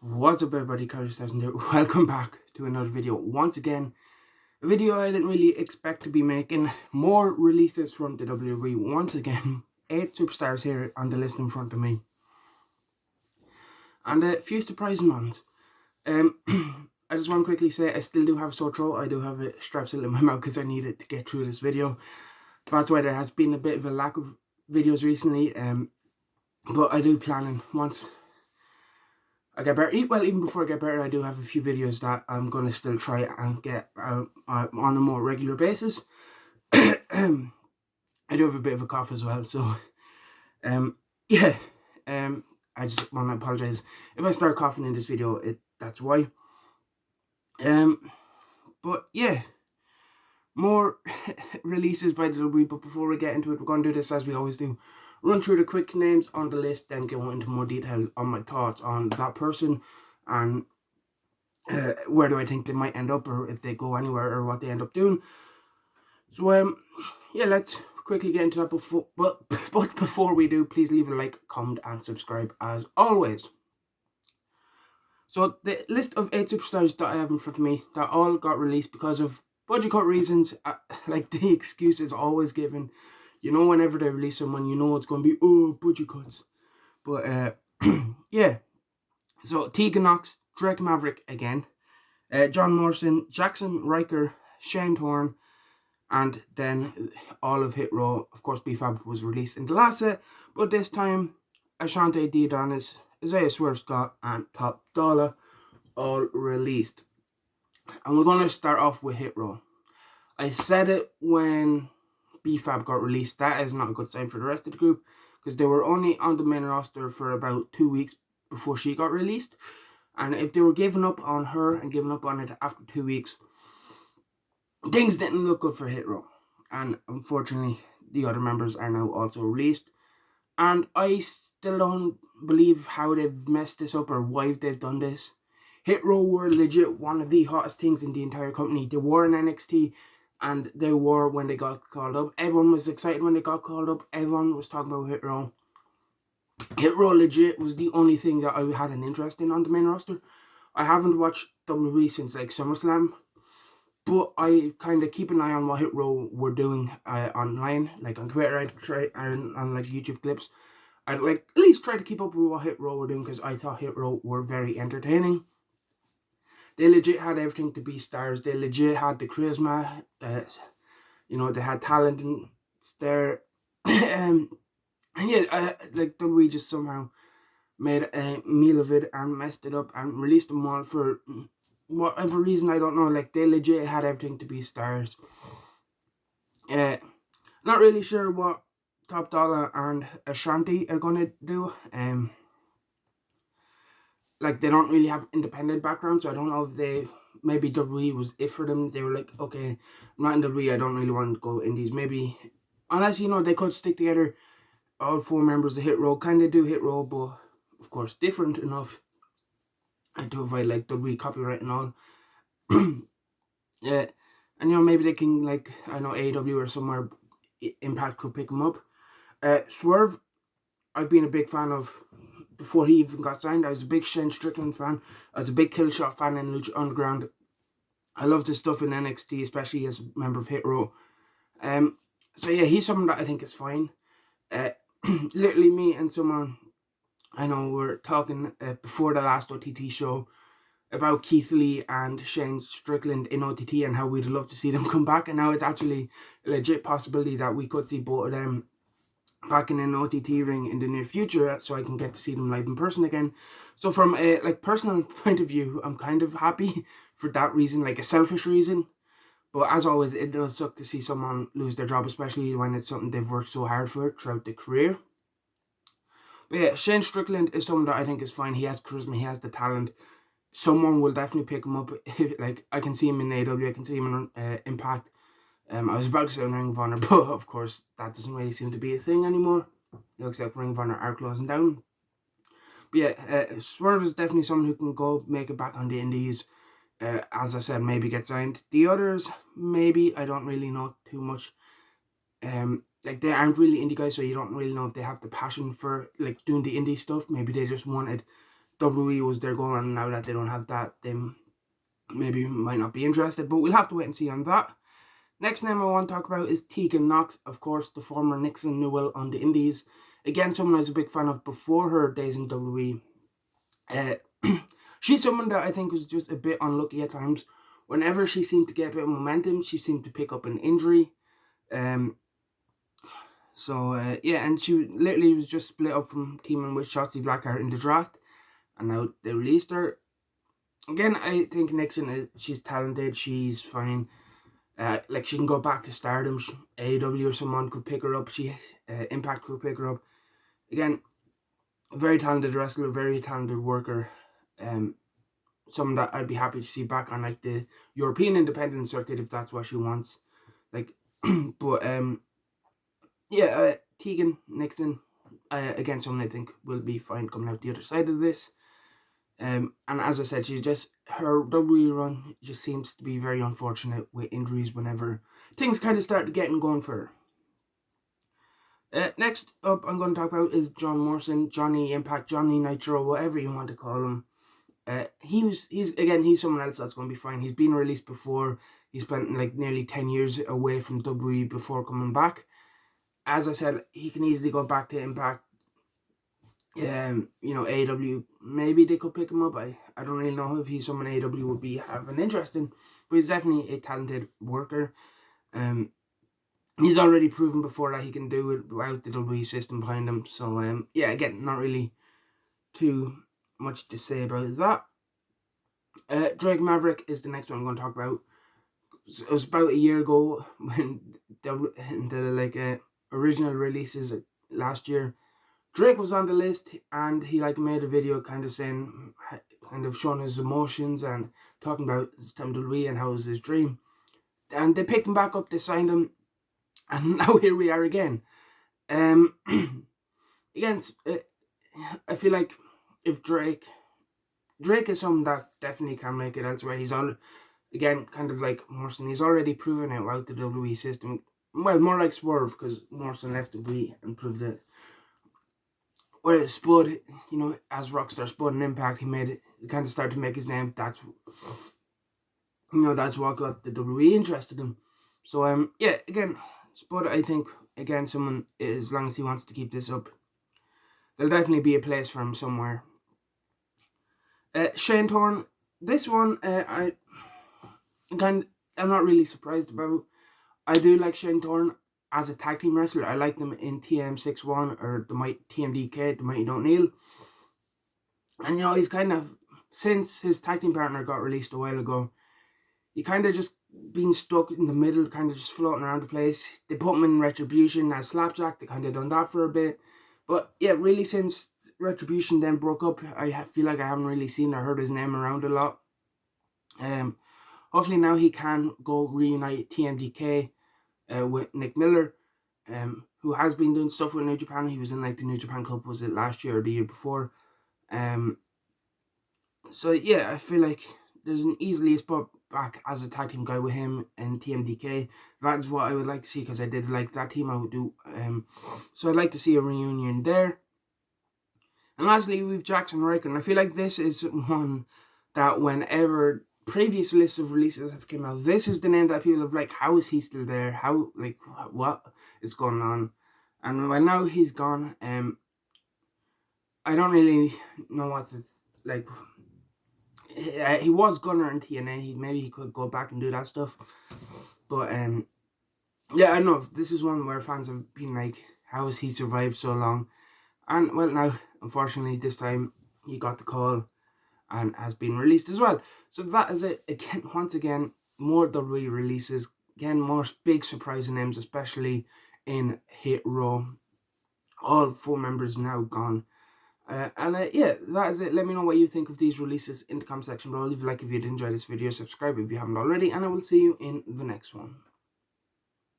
What's up everybody, Carlos1000 here. Welcome back to another video. Once again, a video I didn't really expect to be making. More releases from the WWE. Once again, 8 superstars here on the list in front of me. And a few surprising ones. I just want to quickly say I still do have a sore throat. I do have a strep still in my mouth because I needed to get through this video. That's why there has been a bit of a lack of videos recently. But I do plan on once I get better. Well, even before I get better, I do have a few videos that I'm going to still try and get out on a more regular basis. I do have a bit of a cough as well, so yeah. I just want to apologize if I start coughing in this video. That's why. But yeah, more releases by the WWE. But before we get into it, we're going to do this as we always do. Run through the quick names on the list, then go into more detail on my thoughts on that person and where do I think they might end up, or if they go anywhere, or what they end up doing. So yeah, let's quickly get into that. But before we do, please leave a like, comment, and subscribe as always. So the list of 8 superstars that I have in front of me that all got released because of budget cut reasons. Like the excuse is always given. You know, whenever they release someone, you know it's going to be, oh, budget cuts. But, yeah. So, Tegan Knox, Drake Maverick again. John Morrison, Jackson Riker, Shane Thorne. And then all of Hit Row. Of course, B-Fab was released in the last set. But this time, Ashante D. Adonis, Isaiah Swerve Scott, and Top Dollar all released. And we're going to start off with Hit Row. I said it when B-Fab got released. That is not a good sign for the rest of the group, because they were only on the main roster for about 2 weeks before she got released. And if they were giving up on her and giving up on it after 2 weeks, things didn't look good for Hit Row. And unfortunately, the other members are now also released. And I still don't believe how they've messed this up or why they've done this. Hit Row were legit one of the hottest things in the entire company. They were in NXT. And they were when they got called up. Everyone was excited when they got called up. Everyone was talking about Hit Row. Hit Row legit was the only thing that I had an interest in on the main roster. I haven't watched WWE since like SummerSlam. But I kind of keep an eye on what Hit Row were doing online. Like on Twitter, I'd try, on like YouTube clips. I'd like at least try to keep up with what Hit Row were doing, because I thought Hit Row were very entertaining. They legit had everything to be stars. They legit had the charisma. You know, they had talent and there. And yeah, like WWE just somehow made a meal of it and messed it up and released them all for whatever reason, I don't know. Like, they legit had everything to be stars. Not really sure what Top Dollar and Ashanti are going to do. Like, they don't really have independent backgrounds, so I don't know if they, maybe WWE was it for them. They were like, okay, I'm not in WWE, I don't really want to go indies. Maybe, unless, you know, they could stick together, all 4 members of Hit Row, kind of do Hit Row, but of course different enough to avoid like WWE copyright and all. Yeah, and you know, maybe they can, like, I know AEW or somewhere, Impact could pick them up. Swerve, I've been a big fan of before he even got signed. I was a big Shane Strickland fan. I was a big Killshot fan in Lucha Underground. I love his stuff in NXT, especially as a member of Hit Row. So yeah, he's someone that I think is fine. Literally, me and someone I know were talking before the last OTT show about Keith Lee and Shane Strickland in OTT and how we'd love to see them come back. And now it's actually a legit possibility that we could see both of them back in an OTT ring in the near future, so I can get to see them live in person again. So from a like personal point of view, I'm kind of happy for that reason, like a selfish reason. But as always, it does suck to see someone lose their job, especially when it's something they've worked so hard for throughout their career. But yeah, Shane Strickland is someone that I think is fine. He has charisma, he has the talent. Someone will definitely pick him up. Like, I can see him in AEW, I can see him in Impact. I was about to say Ring of Honor, but of course that doesn't really seem to be a thing anymore. It looks like Ring of Honor are closing down. But yeah, Swerve is definitely someone who can go make it back on the indies. As I said, maybe get signed. The others, maybe, I don't really know too much. Like, they aren't really indie guys, so you don't really know if they have the passion for like doing the indie stuff. Maybe they just wanted WWE was their goal, and now that they don't have that, they maybe might not be interested, but we'll have to wait and see on that. Next name I want to talk about is Tegan Knox, of course, the former Nixon Newell on the Indies. Again, someone I was a big fan of before her days in WWE. She's someone that I think was just a bit unlucky at times. Whenever she seemed to get a bit of momentum, she seemed to pick up an injury. Yeah, and she literally was just split up from teaming with Shotzi Blackheart in the draft, and now they released her. Again, I think Nixon, she's talented, she's fine. Like, she can go back to Stardom. AEW or someone could pick her up. Impact could pick her up. Again, very talented wrestler, very talented worker. Someone that I'd be happy to see back on like the European independent circuit if that's what she wants. Like, but Tegan Nixon, again, someone I think will be fine coming out the other side of this. And as I said, her WWE run just seems to be very unfortunate with injuries whenever things kind of start getting going for her. Next up, I'm going to talk about is John Morrison, Johnny Impact, Johnny Nitro, whatever you want to call him. He's someone else that's going to be fine. He's been released before. He spent like nearly 10 years away from WWE before coming back. As I said, he can easily go back to Impact. AEW, maybe they could pick him up. I don't really know if he's someone AEW would be having interest in, but he's definitely a talented worker. He's already proven before that he can do it without the WWE system behind him. So again, not really too much to say about that. Drake Maverick is the next one I'm going to talk about. It was about a year ago when the original releases last year. Drake was on the list, and he made a video kind of showing his emotions and talking about his time to WWE and how it was his dream. And they picked him back up, they signed him, and now here we are again. Again, I feel like if Drake is someone that definitely can make it elsewhere. He's again, kind of like Morrison, he's already proven it out the WWE system. Well, more like Swerve, because Morrison left WWE and proved it. Whereas Spud, as Rockstar Spud and Impact, he kind of started to make his name. That's what got the WWE interested in. So again, Spud, I think, again, someone, as long as he wants to keep this up, there'll definitely be a place for him somewhere. Shane Thorne, this one, I'm not really surprised about. I do like Shane Thorne as a tag team wrestler. I like them in TM61 or the TMDK, the Mighty Don't Kneel. And he's kind of, since his tag team partner got released a while ago, he kind of just been stuck in the middle, kind of just floating around the place. They put him in Retribution as Slapjack. They kind of done that for a bit. But yeah, really since Retribution then broke up, I feel like I haven't really seen or heard his name around a lot. Hopefully now he can go reunite TMDK with Nick Miller, who has been doing stuff with New Japan. He was in the New Japan Cup, was it last year or the year before? So yeah, I feel like there's an easily a spot back as a tag team guy with him and TMDK. That's what I would like to see, because I did like that team. I would do. So I'd like to see a reunion there. And lastly, we've Jackson Riker, and I feel like this is one that whenever previous lists of releases have come out, this is the name that people have how is he still there? How, what is going on? And well, now he's gone. I don't really know what to, he was Gunner in TNA. Maybe he could go back and do that stuff. But I don't know. This is one where fans have been how has he survived so long? And well, now, unfortunately, this time he got the call and has been released as well. So that is it. Again, once again, more WWE releases. Again, more big surprising names, especially in Hit Row. All 4 members now gone. That is it. Let me know what you think of these releases in the comment section below. Leave a like if you did enjoy this video. Subscribe if you haven't already. And I will see you in the next one.